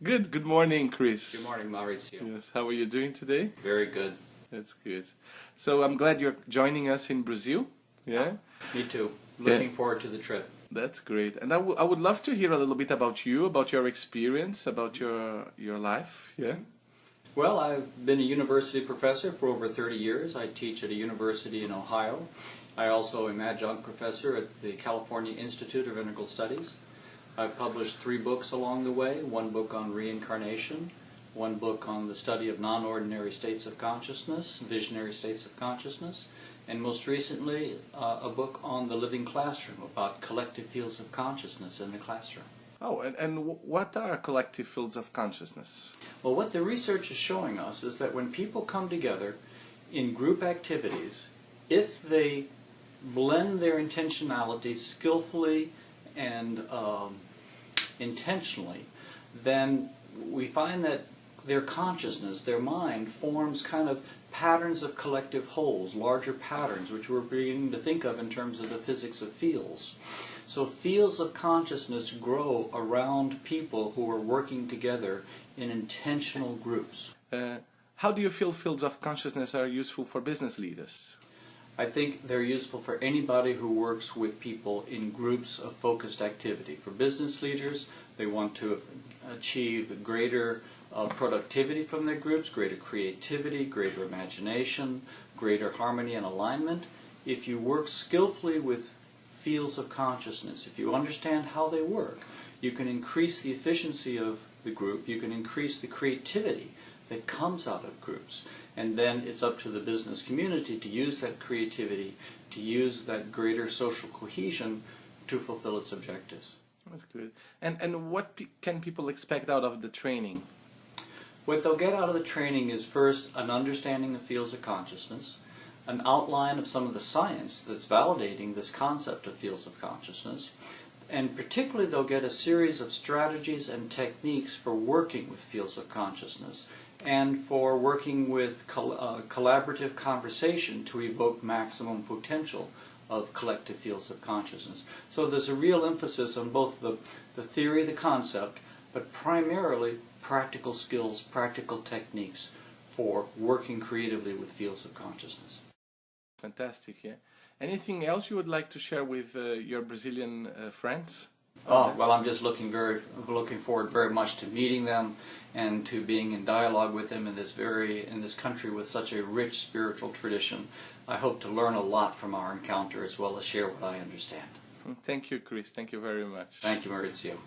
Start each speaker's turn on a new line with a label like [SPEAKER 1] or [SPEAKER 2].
[SPEAKER 1] Good. Good morning, Chris.
[SPEAKER 2] Good morning, Maurizio.
[SPEAKER 1] Yes. How are you doing today?
[SPEAKER 2] Very good.
[SPEAKER 1] That's good. So I'm glad you're joining us in Brazil. Yeah.
[SPEAKER 2] Me too. Looking forward to the trip.
[SPEAKER 1] That's great. And I would love to hear a little bit about you, about your experience, about your life. Yeah.
[SPEAKER 2] Well, I've been a university professor for over 30 years. I teach at a university in Ohio. I also am adjunct professor at the California Institute of Integral Studies. I've published 3 books along the way, 1 book on reincarnation, 1 book on the study of non-ordinary states of consciousness, visionary states of consciousness, and most recently a book on the living classroom about collective fields of consciousness in the classroom.
[SPEAKER 1] Oh, and what are collective fields of consciousness?
[SPEAKER 2] Well, what the research is showing us is that when people come together in group activities, if they blend their intentionality skillfully and intentionally, then we find that their consciousness, their mind, forms kind of patterns of collective wholes, larger patterns, which we're beginning to think of in terms of the physics of fields. So fields of consciousness grow around people who are working together in intentional groups.
[SPEAKER 1] How do you feel fields of consciousness are useful for business leaders?
[SPEAKER 2] I think they're useful for anybody who works with people in groups of focused activity. For business leaders, they want to achieve greater productivity from their groups, greater creativity, greater imagination, greater harmony and alignment. If you work skillfully with fields of consciousness, if you understand how they work, you can increase the efficiency of the group, you can increase the creativity that comes out of groups. And then it's up to the business community to use that creativity, to use that greater social cohesion to fulfill its objectives.
[SPEAKER 1] That's good. And what can people expect out of the training?
[SPEAKER 2] What they'll get out of the training is first an understanding of fields of consciousness, an outline of some of the science that's validating this concept of fields of consciousness, and particularly they'll get a series of strategies and techniques for working with fields of consciousness and for working with collaborative conversation to evoke maximum potential of collective fields of consciousness. So there's a real emphasis on both the theory, the concept, but primarily practical skills, practical techniques for working creatively with fields of consciousness.
[SPEAKER 1] Fantastic, yeah. Anything else you would like to share with your Brazilian friends?
[SPEAKER 2] Oh, well, I'm just looking forward very much to meeting them and to being in dialogue with them in this country with such a rich spiritual tradition. I hope to learn a lot from our encounter as well as share what I understand.
[SPEAKER 1] Thank you, Chris. Thank you very much.
[SPEAKER 2] Thank you, Maurizio.